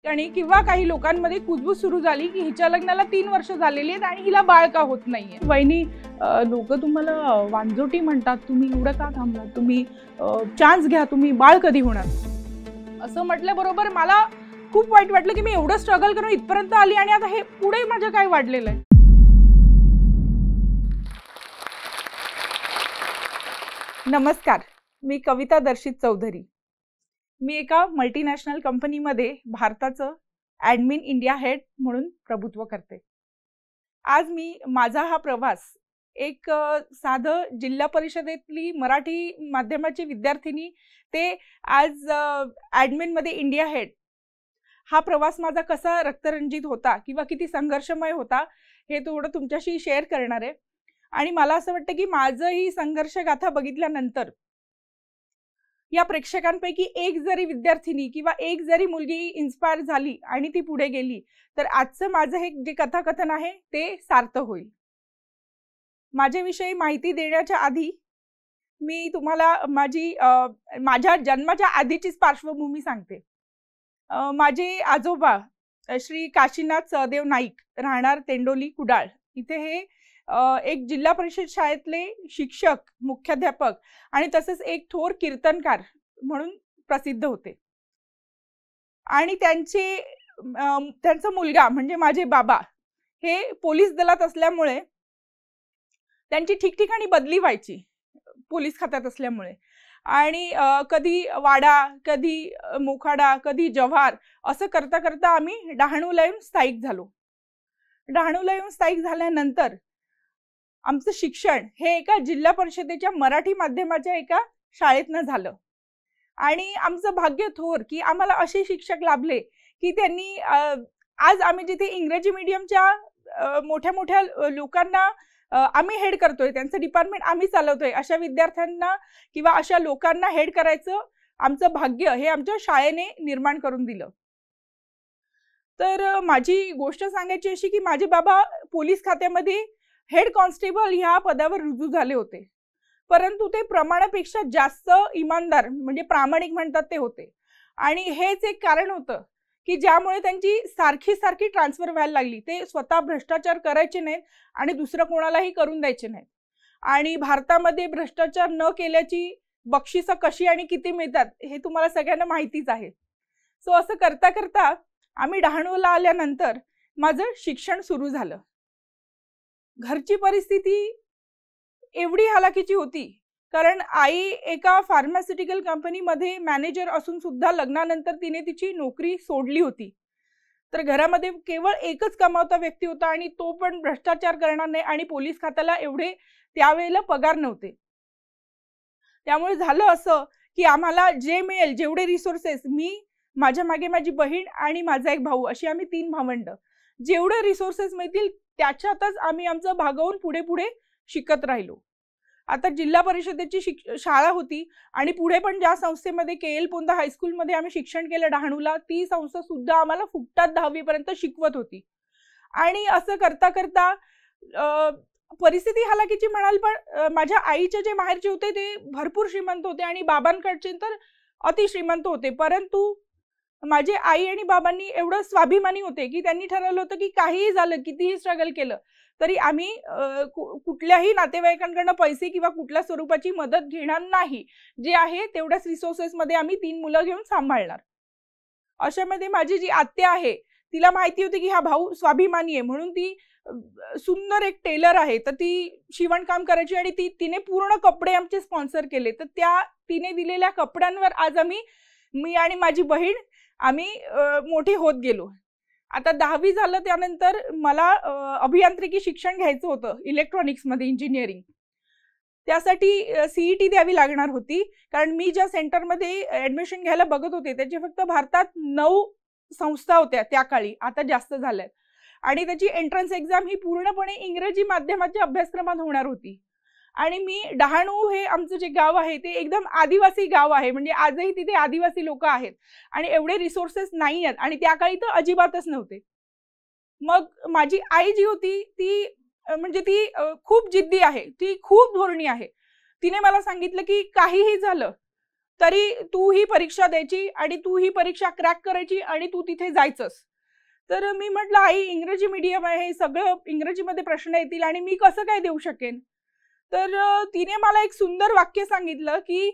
आणि किंवा काही लोकांमध्ये कुजबूज सुरू झाली की हिच्या लग्नाला 3 वर्ष झालेली आहेत आणि हिला बाळ का होत नाहीये। वहिनी, लोक तुम्हाला वांजोटी म्हणतात, तुम्ही एवढं का थांबलात, तुम्ही चान्स घ्या, तुम्ही बाळ कधी होणार, असं म्हटल्याबरोबर मला खूप वाईट वाटलं की मी एवढं स्ट्रगल करून इथपर्यंत आली आणि आता हे पुढे माझं काय वाढलेलं आहे। नमस्कार, मी कविता दर्शित चौधरी। मी एका मल्टीनॅशनल कंपनीमध्ये भारताचं ॲडमिन इंडिया हेड म्हणून प्रभुत्व करते। आज मी माझा हा प्रवास एक साधं जिल्हा परिषदेतली मराठी माध्यमाची विद्यार्थिनी ते आज ॲडमिनमध्ये इंडिया हेड, हा प्रवास माझा कसा रक्तरंजित होता किंवा किती संघर्षमय होता हे थोडं तुमच्याशी शेअर करणार आहे। आणि मला असं वाटतं की माझं ही संघर्ष गाथा बघितल्यानंतर या प्रेक्षकांपैकी एक जरी विद्यार्थिनी किंवा एक जरी मुलगी इन्स्पायर झाली आणि ती पुढे गेली तर आजचं माझं हे जे कथाकथन आहे ते सार्थ होईल। माझ्याविषयी माहिती देण्याच्या आधी मी तुम्हाला माझ्या जन्माच्या आधीचीच पार्श्वभूमी सांगते। माझे आजोबा श्री काशीनाथ सहदेव नाईक, राहणार तेंडोली कुडाळ, इथे हे एक जिल्हा परिषद शाळेतले शिक्षक, मुख्याध्यापक आणि तसेच एक थोर कीर्तनकार म्हणून प्रसिद्ध होते। आणि त्यांचा मुलगा म्हणजे माझे बाबा हे पोलीस दलात असल्यामुळे त्यांची ठिकठिकाणी बदली व्हायची पोलीस खात्यात असल्यामुळे। आणि कधी वाडा, कधी मोखाडा, कधी जव्हार असं करता करता आम्ही डहाणूला येऊन स्थायिक झालो। डहाणूला येऊन स्थायिक झाल्यानंतर आमचं शिक्षण हे एका जिल्हा परिषदेच्या मराठी माध्यमाच्या एका शाळेतनं झालं। आणि आमचं भाग्य थोर की आम्हाला असे शिक्षक लाभले की त्यांनी आज आम्ही जिथे इंग्रजी मीडियमच्या मोठ्या मोठ्या लोकांना आम्ही हेड करतोय, त्यांचं डिपार्टमेंट आम्ही चालवतोय, अशा विद्यार्थ्यांना किंवा अशा लोकांना हेड करायचं आमचं भाग्य हे आमच्या शाळेने निर्माण करून दिलं। तर माझी गोष्ट सांगायची अशी की माझे बाबा पोलीस खात्यामध्ये हेड कॉन्स्टेबल ह्या पदावर रुजू झाले होते, परंतु ते प्रमाणापेक्षा जास्त इमानदार म्हणजे प्रामाणिक म्हणतात ते होते। आणि हेच एक कारण होतं की ज्यामुळे त्यांची सारखी ट्रान्सफर व्हायला लागली। ते स्वतः भ्रष्टाचार करायचे नाहीत आणि दुसरं कोणालाही करून द्यायचे नाहीत। आणि भारतामध्ये भ्रष्टाचार न केल्याची बक्षिसं कशी आणि किती मिळतात हे तुम्हाला सगळ्यांना माहितीच आहे। सो असं करता करता आम्ही डहाणूला आल्यानंतर माझं शिक्षण सुरू झालं। घरची परिस्थिती एवढी हालाकीची होती कारण आई एका फार्मास्युटिकल कंपनीमध्ये मॅनेजर असून सुद्धा लग्नानंतर तिने तिची नोकरी सोडली होती। तर घरामध्ये केवळ एकच कमावता व्यक्ती होता आणि तो पण भ्रष्टाचार करणार नाही आणि पोलीस खात्याला एवढे त्यावेळेला पगार नव्हते। त्यामुळे झालं असं की आम्हाला जे मिळेल, जेवढे रिसोर्सेस, मी, माझ्या मागे माझी बहीण आणि माझा एक भाऊ, अशी आम्ही 3 भावंड, जेवढे रिसोर्सेस मिळतील त्याच्यातच आम्ही आमचं भागवून पुढे पुढे शिकत राहिलो। आता जिल्हा परिषदेची शाळा होती आणि पुढे पण ज्या संस्थेमध्ये KL पोंदा हायस्कूलमध्ये आम्ही शिक्षण केलं डहाणूला, ती संस्था सुद्धा आम्हाला फुकटात 10वी पर्यंत शिकवत होती। आणि असं करता करता परिस्थिती हालाकीची म्हणाल, पण माझ्या आईचे जे माहेरचे होते ते भरपूर श्रीमंत होते आणि बाबांकडचे तर अति श्रीमंत होते। परंतु माझे आई आणि बाबांनी एवढं स्वाभिमानी होते की त्यांनी ठरवलं होतं की काहीही झालं, कितीही स्ट्रगल केलं तरी आम्ही कुठल्याही नातेवाईकांकडून पैसे किंवा कुठल्या स्वरूपाची मदत घेणार नाही, जे आहे तेवढ्याच रिसोर्सेसमध्ये आम्ही 3 मुलं घेऊन सांभाळणार। अशामध्ये माझी जी आत्या आहे तिला माहिती होती की हा भाऊ स्वाभिमानी आहे म्हणून ती सुंदर एक टेलर आहे, तर ती शिवणकाम करायची आणि तिने पूर्ण कपडे आमचे स्पॉन्सर केले। तर त्या तिने दिलेल्या कपड्यांवर आज मी आणि माझी बहीण आम्ही मोठी होत गेलो। आता 10वी झालं त्यानंतर मला अभियांत्रिकी शिक्षण घ्यायचं होतं, इलेक्ट्रॉनिक्समध्ये इंजिनिअरिंग। त्यासाठी CET द्यावी लागणार होती कारण मी ज्या सेंटरमध्ये ॲडमिशन घ्यायला बघत होते त्याचे फक्त भारतात 9 संस्था होत्या त्या काळी, आता जास्त झाल्यात। आणि त्याची एंट्रन्स एक्झाम ही पूर्णपणे इंग्रजी माध्यमाच्या अभ्यासक्रमात होणार होती। आणि मी डहाणू हे आमचं जे गाव आहे ते एकदम आदिवासी गाव आहे, म्हणजे आजही तिथे आदिवासी लोक आहेत आणि एवढे रिसोर्सेस नाही आहेत आणि त्या काळी तर अजिबातच नव्हते। मग माझी आई जी होती ती म्हणजे ती खूप जिद्दी आहे, ती खूप धोरणी आहे। तिने मला सांगितलं की काहीही झालं तरी तू ही परीक्षा द्यायची आणि तू ही परीक्षा क्रॅक करायची आणि तू तिथे जायचंस. तर मी म्हटलं आई इंग्रजी मीडियम आहे, सगळं इंग्रजीमध्ये प्रश्न येतील आणि मी कसं काय देऊ शकेन. तर तिने मला एक सुंदर वाक्य सांगितलं की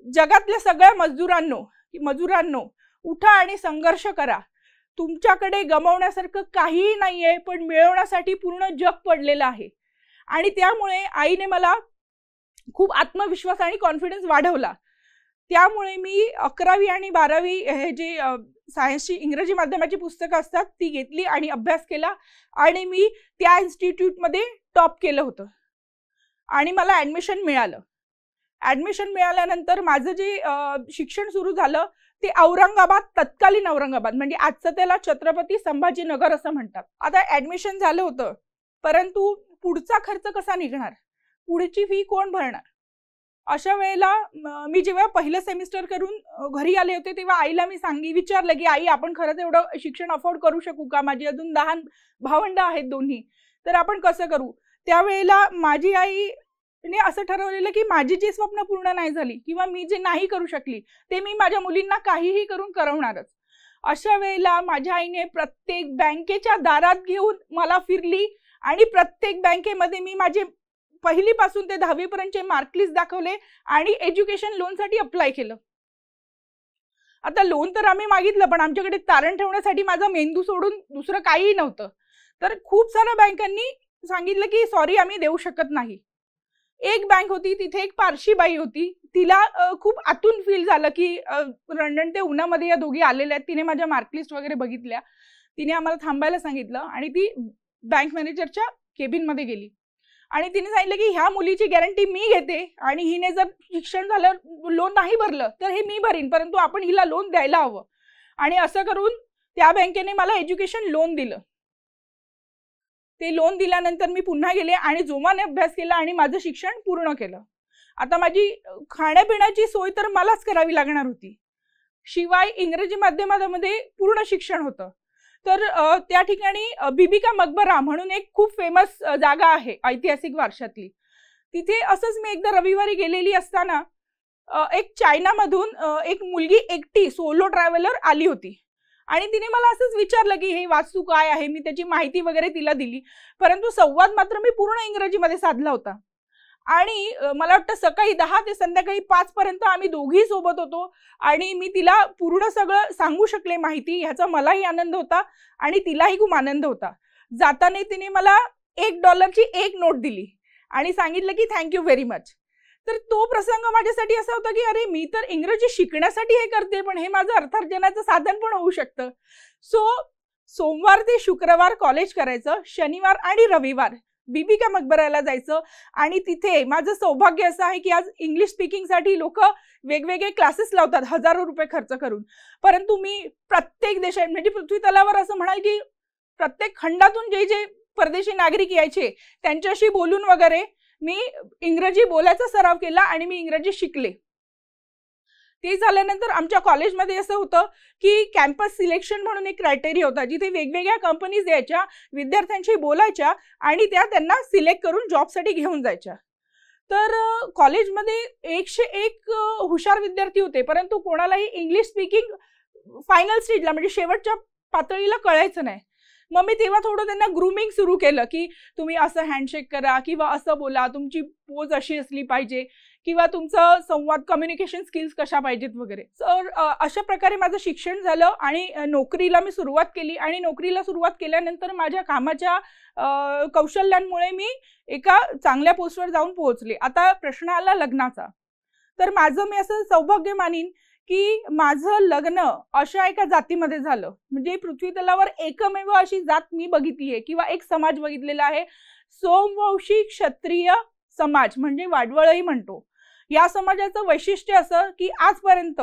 जगातल्या सगळ्या मजुरांनो उठा आणि संघर्ष करा. तुमच्याकडे गमावण्यासारखं काहीही नाहीये, पण मिळवण्यासाठी पूर्ण जग पडलेलं आहे. आणि त्यामुळे आईने मला खूप आत्मविश्वास आणि कॉन्फिडन्स वाढवला. त्यामुळे मी 11वी आणि 12वी हे जे सायन्सची इंग्रजी माध्यमाची पुस्तकं असतात ती घेतली आणि अभ्यास केला आणि मी त्या इन्स्टिट्यूटमध्ये टॉप केलं होतं आणि मला ॲडमिशन मिळालं. ॲडमिशन मिळाल्यानंतर माझं जे शिक्षण सुरू झालं ते औरंगाबाद, तत्कालीन औरंगाबाद, म्हणजे आजचं त्याला छत्रपती संभाजीनगर असं म्हणतात. आता ॲडमिशन झालं होतं, परंतु पुढचा खर्च कसा निघणार, पुढची फी कोण भरणार. अशा वेळेला मी जेव्हा पहिलं सेमिस्टर करून घरी आले होते तेव्हा आईला मी विचारलं की आई आपण खरंच एवढं शिक्षण अफोर्ड करू शकू का, माझी अजून 10 भावंड आहेत दोन्ही, तर आपण कसं करू. त्यावेळेला माझी आईने असं ठरवलेलं की माझी जी स्वप्न पूर्ण नाही झाली किंवा मी जे नाही करू शकली ते मी माझ्या मुलींना काहीही करून करवणारच. अशा वेळेला माझ्या आईने प्रत्येक बँकेच्या दारात घेऊन मला फिरली आणि प्रत्येक बँकेमध्ये मी माझे पहिलीपासून ते 10वी पर्यंतचे मार्कलिस्ट दाखवले आणि एज्युकेशन लोनसाठी अप्लाय केलं. आता लोन तर आम्ही मागितलं, पण आमच्याकडे तारण ठेवण्यासाठी माझा मेंदू सोडून दुसरं काहीही नव्हतं. तर खूप साऱ्या बँकांनी सांगितलं की सॉरी आम्ही देऊ शकत नाही. एक बँक होती, तिथे एक पारशी बाई होती, तिला खूप आतून फील झालं की लंडन ते उन्हामध्ये या दोघी आलेल्या आहेत. तिने माझ्या मार्कलिस्ट वगैरे बघितल्या, तिने आम्हाला थांबायला सांगितलं आणि ती बँक मॅनेजरच्या केबिनमध्ये गेली आणि तिने सांगितलं की ह्या मुलीची गॅरंटी मी घेते आणि हिने जर शिक्षण झालं लोन नाही भरलं तर हे मी भरीन, परंतु आपण हिला लोन द्यायला हवं. आणि असं करून त्या बँकेने मला एज्युकेशन लोन दिलं. ते लोन दिल्यानंतर मी पुन्हा गेले आणि जोमाने अभ्यास केला आणि माझं शिक्षण पूर्ण केलं. आता माझी खाण्यापिण्याची सोय तर मलाच करावी लागणार होती, शिवाय इंग्रजी माध्यमामध्ये पूर्ण शिक्षण होतं. तर त्या ठिकाणी बीबी का मकबरा म्हणून एक खूप फेमस जागा आहे ऐतिहासिक वारशातली. तिथे असंच मी एकदा रविवारी गेलेली असताना एक चायनामधून एक मुलगी एकटी सोलो ट्रॅव्हलर आली होती आणि तिने मला असंच विचारलं की हे वास्तू काय आहे. मी त्याची माहिती वगैरे तिला दिली, परंतु संवाद मात्र मी पूर्ण इंग्रजीमध्ये साधला होता. आणि मला वाटतं सकाळी 10 ते संध्याकाळी 5 पर्यंत आम्ही दोघी सोबत होतो आणि मी तिला पूर्ण सगळं सांगू शकले माहिती. ह्याचा मलाही आनंद होता आणि तिलाही खूप आनंद होता. जाताना तिने मला $1ची एक नोट दिली आणि सांगितलं की थँक्यू व्हेरी मच. तर तो प्रसंग माझ्यासाठी असा होता की अरे मी तर इंग्रजी शिकण्यासाठी हे करते, पण हे माझं अर्थार्जनाचं साधन पण होऊ शकतं. सोमवार ते शुक्रवार कॉलेज करायचं, शनिवार आणि रविवार बीबी का मकबराला जायचं. आणि तिथे माझं सौभाग्य असं आहे की आज इंग्लिश स्पीकिंगसाठी लोक वेगवेगळे क्लासेस लावतात हजारो रुपये खर्च करून, परंतु मी प्रत्येक देशात म्हणजे पृथ्वी तलावर असं म्हणाल की प्रत्येक खंडातून जे जे परदेशी नागरिक यायचे त्यांच्याशी बोलून वगैरे मी इंग्रजी बोलायचा सराव केला आणि मी इंग्रजी शिकले. ते झाल्यानंतर आमच्या कॉलेजमध्ये असं होतं की कॅम्पस सिलेक्शन म्हणून एक क्रायटेरिया होता, जिथे वेगवेगळ्या कंपनीज यायच्या, विद्यार्थ्यांशी बोलायच्या आणि त्या त्यांना सिलेक्ट करून जॉबसाठी घेऊन जायच्या. तर कॉलेजमध्ये 101 हुशार विद्यार्थी होते, परंतु कोणालाही इंग्लिश स्पीकिंग फायनल स्टेजला म्हणजे शेवटच्या पातळीला कळायचं नाही. मग मी तेव्हा थोडं त्यांना ग्रूमिंग सुरू केलं की तुम्ही असं हँडशेक करा किंवा असं बोला, तुमची पोज अशी असली पाहिजे किंवा तुमचं संवाद कम्युनिकेशन स्किल्स कशा पाहिजेत वगैरे. तर अशा प्रकारे माझं शिक्षण झालं आणि नोकरीला मी सुरुवात केली आणि नोकरीला सुरुवात केल्यानंतर माझ्या कामाच्या कौशल्यांमुळे मी एका चांगल्या पोस्टवर जाऊन पोहोचले. आता प्रश्न आला लग्नाचा. तर माझं मी असं सौभाग्य मानीन की माझं लग्न अशा एका जातीमध्ये झालं, म्हणजे पृथ्वी तलावर एकमेव अशी जात मी बघितली आहे किंवा एक समाज बघितलेला आहे, सोमवंशी क्षत्रिय समाज, म्हणजे वाडवळही म्हणतो. या समाजाचं वैशिष्ट्य असं की आजपर्यंत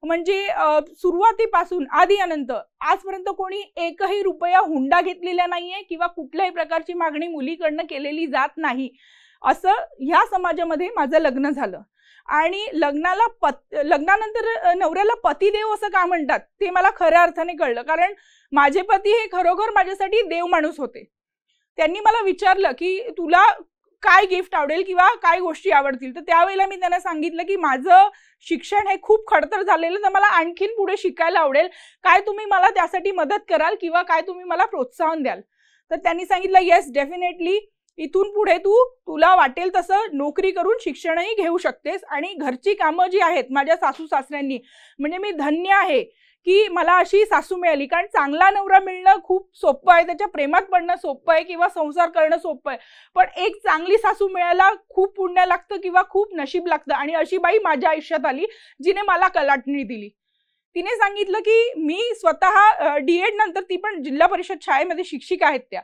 म्हणजे सुरुवातीपासून आधी अनंत आजपर्यंत कोणी एकही रुपया हुंडा घेतलेला नाहीये किंवा कुठल्याही प्रकारची मागणी मुलीकडनं केलेली जात नाही. असं ह्या समाजामध्ये माझं लग्न झालं. आणि लग्नानंतर नवऱ्याला पतिदेव असं का म्हणतात ते मला खऱ्या अर्थाने कळलं, कारण माझे पती हे खरोखर माझ्यासाठी देव माणूस होते. त्यांनी मला विचारलं की तुला काय गिफ्ट आवडेल किंवा काय गोष्टी आवडतील. तर त्यावेळेला मी त्यांना सांगितलं की माझं शिक्षण हे खूप खडतर झालेलं, तर मला आणखीन पुढे शिकायला आवडेल, काय तुम्ही मला त्यासाठी मदत कराल किंवा काय तुम्ही मला प्रोत्साहन द्याल. तर त्यांनी सांगितलं येस डेफिनेटली, इथून पुढे तुला वाटेल तसं नोकरी करून शिक्षणही घेऊ शकतेस आणि घरची कामं जी आहेत माझ्या सासू सासऱ्यांनी, म्हणजे मी धन्य आहे की मला अशी सासू मिळाली. कारण चांगला नवरा मिळणं खूप सोपं आहे, त्याच्या प्रेमात पडणं सोपं आहे किंवा संसार करणं सोपं आहे, पण एक चांगली सासू मिळायला खूप पुण्य लागतं किंवा खूप नशीब लागतं. आणि अशी बाई माझ्या आयुष्यात आली जिने मला कलाटणी दिली. तिने सांगितलं की मी स्वतः डीएड नंतर, ती पण जिल्हा परिषद शाळेमध्ये शिक्षिका आहेत त्या,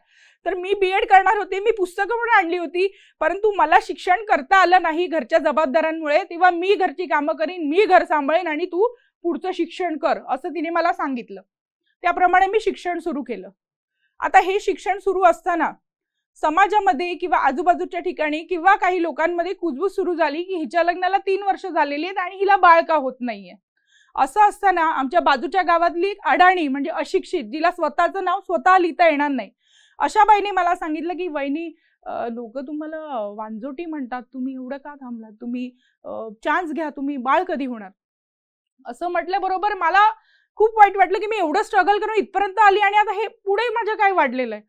तर मी बीएड करणार होते, मी पुस्तकं पण आणली होती, परंतु मला शिक्षण करता आलं नाही घरच्या जबाबदाऱ्यांमुळे. तेव्हा मी घरची कामं करीन, मी घर सांभाळेन आणि तू पुढचं शिक्षण कर, असं तिने मला सांगितलं. त्याप्रमाणे मी शिक्षण सुरू केलं. आता हे शिक्षण सुरू असताना समाजामध्ये किंवा आजूबाजूच्या ठिकाणी किंवा काही लोकांमध्ये कुजबूज सुरू झाली की हिच्या लग्नाला 3 वर्ष झालेली आहेत आणि हिला बाळ का होत नाहीये. असं असताना आमच्या बाजूच्या गावातली एक अडाणी, म्हणजे अशिक्षित, जिला स्वतःचं नाव स्वतः लिहिता येणार नाही, अशा बाईने मला सांगितलं की वहिनी, लोक तुम्हाला वांजोटी म्हणतात, तुम्ही एवढं का थांबलात, तुम्ही चान्स घ्या, तुम्ही बाळ कधी होणार. असं म्हटल्याबरोबर मला खूप वाईट वाटलं की मी एवढं स्ट्रगल करून इथपर्यंत आली आणि आता हे पुढे माझं काय वाढलेलं आहे.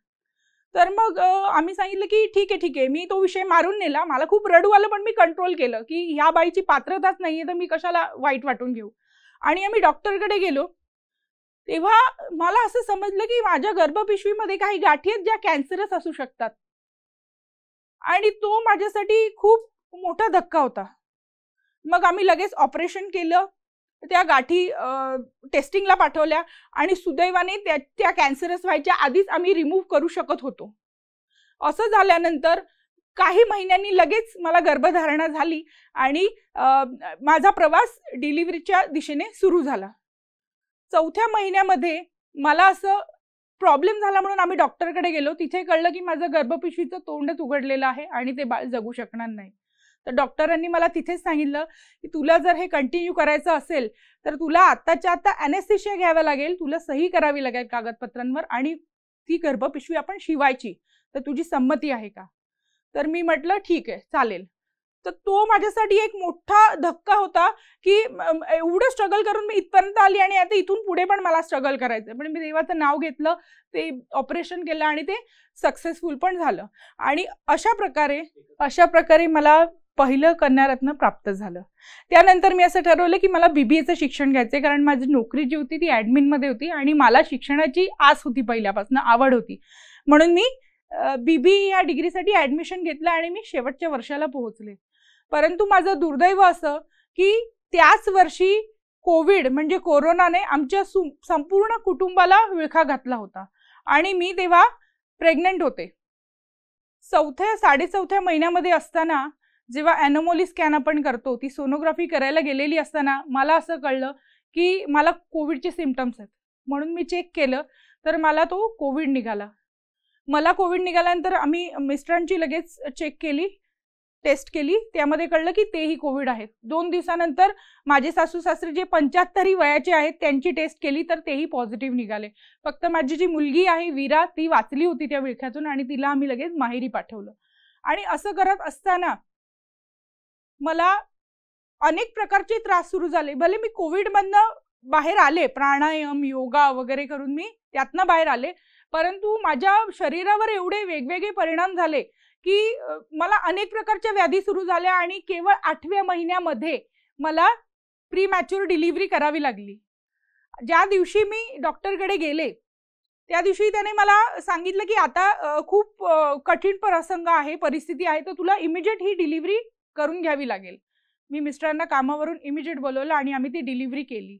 तर मग आम्ही सांगितलं की ठीक आहे, मी तो विषय मारून नेला. मला खूप रडू आलं, पण मी कंट्रोल केलं की ह्या बाईची पात्रताच नाहीये तर मी कशाला वाईट वाटून घेऊ. आणि आम्ही डॉक्टरकडे गेलो. तेव्हा मला असं समजलं की माझ्या गर्भपिशवीमध्ये काही गाठी आहेत ज्या कॅन्सरस असू शकतात. आणि तो माझ्यासाठी खूप मोठा धक्का होता. मग आम्ही लगेच ऑपरेशन केलं, त्या गाठी टेस्टिंगला पाठवल्या आणि सुदैवाने त्या कॅन्सरस व्हायच्या आधीच आम्ही रिमूव्ह करू शकत होतो. असं झाल्यानंतर काही महिन्यांनी लगेच मला गर्भधारणा झाली आणि माझा प्रवास डिलिव्हरीच्या दिशेने सुरू झाला. 4थ्या महिन्यामध्ये मला असं प्रॉब्लेम झाला म्हणून आम्ही डॉक्टरकडे गेलो. तिथे कळलं की माझं गर्भपिशवीचं तोंडच उघडलेलं आहे आणि ते बाळ जगू शकणार नाही. तर डॉक्टरांनी मला तिथेच सांगितलं की तुला जर हे कंटिन्यू करायचं असेल तर तुला आत्ताच्या आता ॲनेस्थेशिया घ्यावं लागेल, तुला सही करावी लागेल कागदपत्रांवर आणि ती गर्भपिशवी आपण शिवायची, तर तुझी संमती आहे का. तर मी म्हटलं ठीक आहे चालेल. तर तो माझ्यासाठी एक मोठा धक्का होता की एवढं स्ट्रगल करून मी इथपर्यंत आली आणि आता इथून पुढे पण मला स्ट्रगल करायचं. पण मी देवाचं नाव घेतलं, ते ऑपरेशन केलं आणि ते सक्सेसफुल पण झालं. आणि अशा प्रकारे मला पहिलं कन्यारत्न प्राप्त झालं. त्यानंतर मी असं ठरवलं की मला BBAचं शिक्षण घ्यायचं, कारण माझी नोकरी जी होती ती ॲडमिनमध्ये होती आणि मला शिक्षणाची आस होती, पहिल्यापासून आवड होती. म्हणून मी BBA या डिग्रीसाठी ॲडमिशन घेतलं आणि मी शेवटच्या वर्षाला पोहोचले. परंतु माझं दुर्दैव असं की त्याच वर्षी कोविड म्हणजे कोरोनाने आमच्या संपूर्ण कुटुंबाला विळखा घातला होता आणि मी तेव्हा प्रेग्नंट होते. 4थ्या महिन्यामध्ये असताना जेव्हा ॲनोमोली स्कॅन आपण करतो, ती सोनोग्राफी करायला गेलेली असताना मला असं कळलं की मला कोविडचे सिम्पटम्स आहेत. म्हणून मी चेक केलं तर मला तो कोविड निघाला. मला कोविड निघाल्यानंतर आम्ही मिस्टरांची लगेच चेक केली, टेस्ट केली, त्यामध्ये कळलं की तेही कोविड आहेत. 2 दिवसानंतर माझे सासू सासरे जे 75 वयाचे आहेत त्यांची टेस्ट केली तर तेही पॉझिटिव्ह निघाले. फक्त माझी जी मुलगी आहे वीरा, ती वाचली होती त्या विळख्यातून आणि तिला आम्ही लगेच माहेरी पाठवलं. आणि असं करत असताना मला अनेक प्रकारचे त्रास सुरू झाले. भले मी कोविडमधनं बाहेर आले, प्राणायाम योगा वगैरे करून मी त्यातनं बाहेर आले, परंतु माझ्या शरीरावर एवढे वेगवेगळे परिणाम झाले की मला अनेक प्रकारच्या व्याधी सुरू झाल्या आणि केवळ 8व्या महिन्यामध्ये मला प्रीमॅच्युअर डिलिव्हरी करावी लागली. ज्या दिवशी मी डॉक्टरकडे गेले त्या दिवशी त्याने मला सांगितलं की आता खूप कठीण प्रसंग आहे, परिस्थिती आहे, तर तुला इमिजिएट ही डिलिव्हरी करून घ्यावी लागेल. मी मिस्टरांना कामावरून इमिजिएट बोलवलं आणि आम्ही ती डिलिव्हरी केली.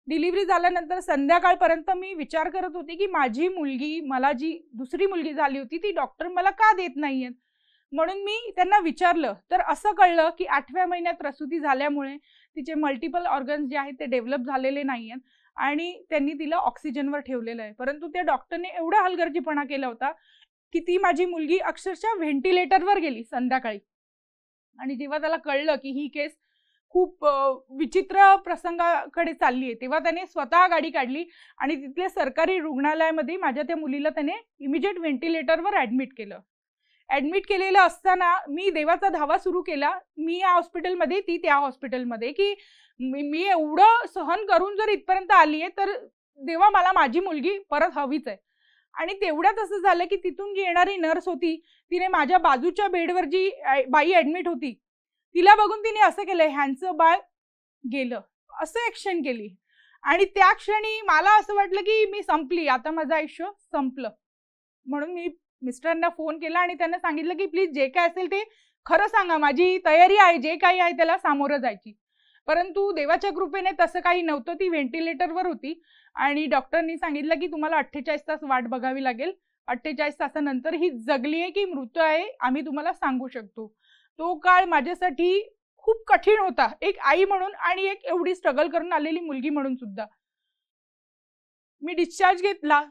डिलिव्हरी झाल्यानंतर संध्याकाळपर्यंत मी विचार करत होते की माझी मुलगी, मला जी दुसरी मुलगी झाली होती ती डॉक्टर मला का देत नाहीयेत. म्हणून मी त्यांना विचारलं तर असं कळलं की 8व्या महिन्यात प्रसूती झाल्यामुळे तिचे मल्टिपल ऑर्गन्स जे आहेत ते डेव्हलप झालेले नाहीयेत आणि त्यांनी तिला ऑक्सिजनवर ठेवलेलं आहे. परंतु त्या डॉक्टरने एवढा हलगर्जीपणा केला होता की ती माझी मुलगी अक्षरशः व्हेंटिलेटरवर गेली संध्याकाळी. आणि जेव्हा त्याला कळलं की ही केस खूप विचित्र प्रसंगाकडे चालली आहे, तेव्हा त्याने स्वतः गाडी काढली आणि तिथल्या सरकारी रुग्णालयामध्ये माझ्या त्या मुलीला त्याने इमिजिएट व्हेंटिलेटरवर ॲडमिट केलं. ऍडमिट केलेलं असताना मी देवाचा धावा सुरू केला, मी या हॉस्पिटलमध्ये ती त्या हॉस्पिटलमध्ये, की मी एवढं सहन करून जर इथपर्यंत आली आहे तर देवा मला माझी मुलगी परत हवीच आहे. आणि तेवढ्यात असं झालं की तिथून जी येणारी नर्स होती तिने माझ्या बाजूच्या बेडवर जी बाई ऍडमिट होती तिला बघून तिने असं केलं, ह्यांचं बाळ गेलं, असं ऍक्शन केली. आणि त्या क्षणी मला असं वाटलं की मी संपली, आता माझं आयुष्य संपलं. म्हणून मी मिस्टरांना फोन केला आणि त्यांना सांगितलं की प्लीज जे काय असेल ते खरं सांगा, माझी तयारी आहे, जे काही आहे त्याला सामोरं जायची. परंतु देवाच्या कृपेने तसं काही नव्हतं. ती व्हेंटिलेटरवर होती आणि डॉक्टरनी सांगितलं की तुम्हाला 48 तास वाट बघावी लागेल, 48 तासानंतर ही जगली आहे की मृत आहे आम्ही तुम्हाला सांगू शकतो. तो काळ माझ्यासाठी खूप कठीण होता, एक आई म्हणून आणि एक एवढी स्ट्रगल करून आलेली मुलगी म्हणून सुद्धा. मी डिस्चार्ज घेतला,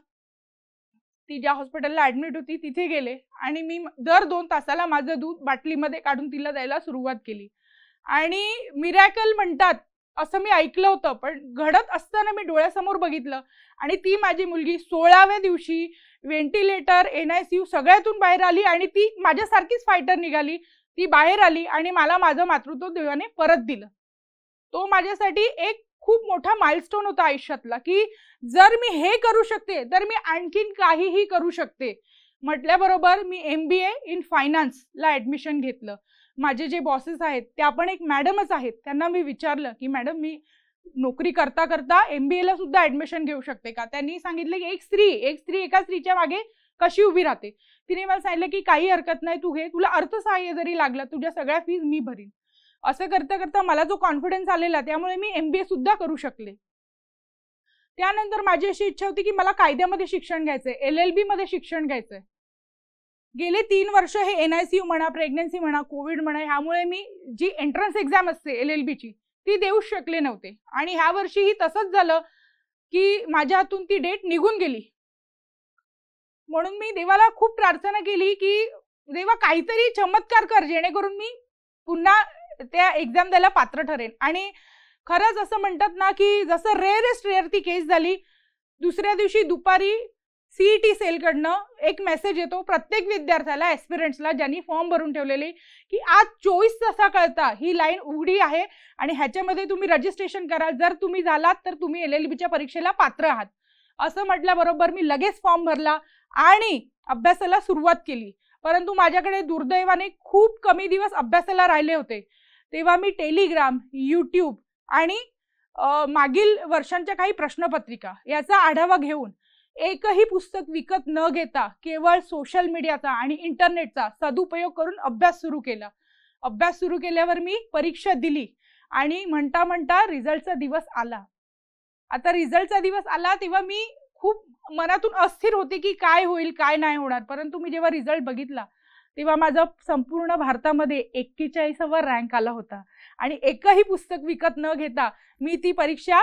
ती ज्या हॉस्पिटलला ऍडमिट होती तिथे गेले आणि मी दर 2 तासाला माझं दूध बाटलीमध्ये काढून तिला द्यायला सुरुवात केली. आणि मिरॅकल म्हणतात असं मी ऐकलं होतं, पण घडत असताना मी डोळ्यासमोर बघितलं. आणि ती माझी मुलगी 16व्या दिवशी व्हेंटिलेटर, NICU सगळ्यातून बाहेर आली आणि ती माझ्यासारखीच फायटर निघाली. ती बाहेर आली आणि मला माझं मातृत्व देवाने परत दिलं. तो माझ्यासाठी एक खूप मोठा माइलस्टोन होता आयुष्यातला, की जर मी हे करू शकते तर मी आणखीन काहीही करू शकते. म्हटल्याबरोबर मी MBA इन फायनान्सला ऍडमिशन घेतलं. माझे जे बॉसेस आहेत त्या पण एक मॅडमच आहेत, त्यांना मी विचारलं की मॅडम मी नोकरी करता करता MBA ला सुद्धा ऍडमिशन घेऊ शकते का? त्यांनी सांगितलं की एक स्त्री एका स्त्रीच्या मागे कशी उभी राहते. तिने मला सांगितलं की काही हरकत नाही, तू घे, तुला अर्थसहाय्य जरी लागलं तुझ्या सगळ्या फीज मी भरीन. असं करता करता मला जो कॉन्फिडन्स आलेला त्यामुळे मी MBA सुद्धा करू शकले. त्यानंतर माझी अशी इच्छा होती की मला कायद्यामध्ये शिक्षण घ्यायचंय, LLB मध्ये शिक्षण घ्यायचंय. गेले 3 वर्ष हे NICU म्हणा, प्रेग्नन्सी म्हणा, कोविड म्हणा, ह्यामुळे मी जी एंट्रन्स एक्झाम असते LLB ची ती देऊ शकले नव्हते. आणि ह्या वर्षीही तसंच झालं की माझ्या हातून ती डेट निघून गेली. म्हणून मी देवाला खूप प्रार्थना केली की देवा काहीतरी चमत्कार कर जेणेकरून मी पुन्हा त्या एक्झाम द्यायला पात्र ठरेन. आणि खरंच असं म्हणतात ना की जसं रेअरेस्ट रेअर ती केस झाली, दुसऱ्या दिवशी दुपारी CET सेलकडनं एक मेसेज येतो प्रत्येक विद्यार्थ्याला, एस्पिरंट्सला ज्यांनी फॉर्म भरून ठेवलेले, की आज 24 तासाकरता ही लाईन उघडी आहे आणि ह्याच्यामध्ये तुम्ही रजिस्ट्रेशन करा, जर तुम्ही झालात तर तुम्ही LLBच्या परीक्षेला पात्र आहात. असं म्हटल्याबरोबर मी लगेच फॉर्म भरला आणि अभ्यासाला सुरुवात केली. परंतु माझ्याकडे दुर्दैवाने खूप कमी दिवस अभ्यासाला राहिले होते. तेव्हा मी टेलिग्राम, YouTube आणि मागील वर्षांच्या काही प्रश्नपत्रिका याचा आढावा घेऊन एकही पुस्तक विकत न घेता केवळ सोशल मीडियाचा आणि इंटरनेटचा सदुपयोग करून अभ्यास सुरू केला. अभ्यास सुरू केल्यावर मी परीक्षा दिली आणि म्हणता म्हणता रिझल्टचा दिवस आला. आता रिझल्टचा दिवस आला तेव्हा मी खूप मनातून अस्थिर होते की काय होईल काय नाही होणार. परंतु मी जेव्हा रिझल्ट बघितला तेव्हा माझा संपूर्ण भारतामध्ये 41वा रँक आला होता आणि एकही पुस्तक विकत न घेता मी ती परीक्षा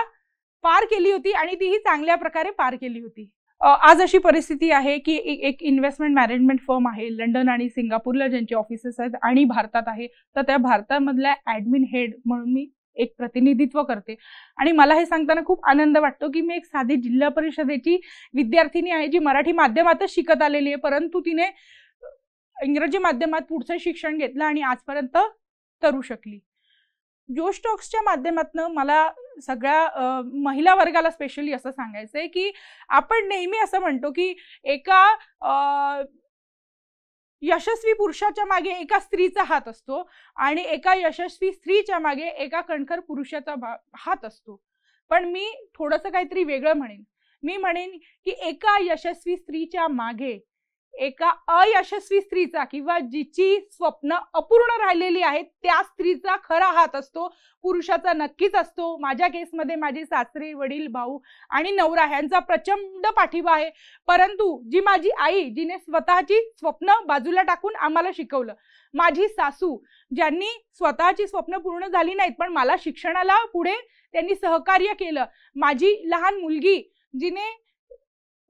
पार केली होती आणि तीही चांगल्या प्रकारे पार केली होती. आज अशी परिस्थिती आहे की एक इन्व्हेस्टमेंट मॅनेजमेंट फर्म आहे लंडन आणि सिंगापूरला ज्यांचे ऑफिसेस आहेत आणि भारतात आहे, तर त्या भारतामधल्या ऍडमिन हेड म्हणून मी एक प्रतिनिधित्व करते. आणि मला हे सांगताना खूप आनंद वाटतो की मी एक साधी जिल्हा परिषदेची विद्यार्थिनी आहे जी मराठी माध्यमातच शिकत आलेली आहे, परंतु तिने इंग्रजी माध्यमात पुढचं शिक्षण घेतलं आणि आजपर्यंत करू शकली. जोश टॉक्सच्या माध्यमातून मला सगळ्या महिला वर्गाला स्पेशली असं सांगायचंय की आपण नेहमी असं म्हणतो की एका यशस्वी पुरुषाच्या मागे एका स्त्रीचा हात असतो आणि एका यशस्वी स्त्रीच्या मागे एका कणखर पुरुषाचा हात असतो. पण मी थोडंसं काहीतरी वेगळं म्हणेन. मी म्हणेन की एका यशस्वी स्त्रीच्या मागे एका अयशस्वी स्त्रीचा किंवा जिची स्वप्न अपूर्ण राहिलेली आहेत त्या स्त्रीचा खरा हात असतो, पुरुषाचा नक्कीच असतो. माझ्या केसमध्ये माझे सासरे, वडील, भाऊ आणि नवरा ह्यांचा प्रचंड पाठिंबा आहे. परंतु जी माझी आई जिने स्वतःची स्वप्न बाजूला टाकून आम्हाला शिकवलं, माझी सासू ज्यांनी स्वतःची स्वप्न पूर्ण झाली नाहीत पण मला शिक्षणाला पुढे त्यांनी सहकार्य केलं, माझी लहान मुलगी जिने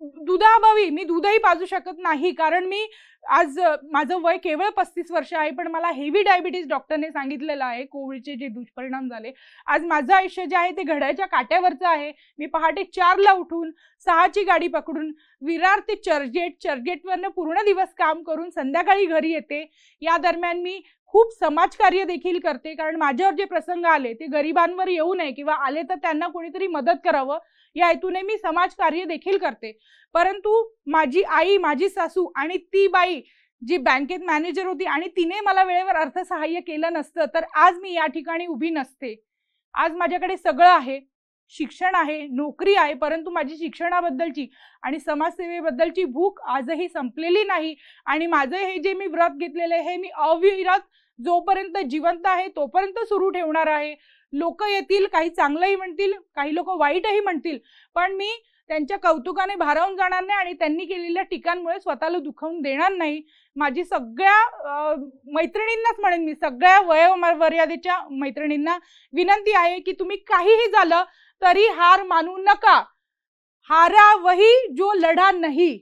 दुधाअभावी मी दूधही पाजू शकत नाही, कारण मी आज माझं वय केवळ 35 वर्ष आहे, पण मला हेवी डायबिटीज डॉक्टरने सांगितलेलं आहे. कोविडचे जे दुष्परिणाम झाले, आज माझं आयुष्य जे आहे ते घड्याळ्याच्या काट्यावरचं आहे. मी पहाटे 4ला उठून 6ची गाडी पकडून विरार ते चर्चगेटवरनं पूर्ण दिवस काम करून संध्याकाळी घरी येते. या दरम्यान मी खूप समाजकार्य देखील करते, कारण माझ्यावर जे प्रसंग आले ते गरिबांवर येऊ नये, किंवा आले तर त्यांना कोणीतरी मदत करावं या हेतूने मी समाजकार्य देखील करते. परंतु माझी आई, माझी सासू आणि ती बाई जी बँकेत मॅनेजर होती आणि तिने मला वेळेवर अर्थसहाय्य केलं नसतं तर आज मी या ठिकाणी उभी नसते. आज माझ्याकडे सगळं आहे, शिक्षण आहे, नोकरी आहे, परंतु माझी शिक्षणाबद्दलची आणि समाजसेवेबद्दलची भूक आजही संपलेली नाही. आणि माझं हे जे मी व्रत घेतलेलं आहे हे मी अविरत जोपर्यंत जिवंत आहे तोपर्यंत सुरू ठेवणार आहे. लोक येतील, काही चांगलंही म्हणतील, काही लोक वाईटही म्हणतील, पण मी त्यांच्या कौतुकाने भारावून जाणार नाही आणि त्यांनी केलेल्या टीकांमुळे स्वतःला दुखावून देणार नाही. माझी सगळ्या मैत्रिणींनाच म्हणेन, मी सगळ्या वयोमर्यादेच्या मैत्रिणींना विनंती आहे की तुम्ही काहीही झालं तरी हार मानू नका. हारा वही जो लढा नाही.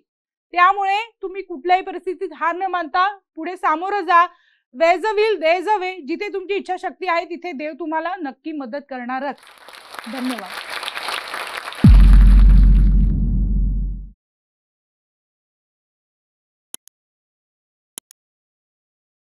त्यामुळे तुम्ही कुठल्याही परिस्थितीत हार न मानता पुढे सामोरं जा. There's a will, there's a way. जिथे तुमची इच्छाशक्ती आहे तिथे देव तुम्हाला नक्की मदत करणारच. धन्यवाद.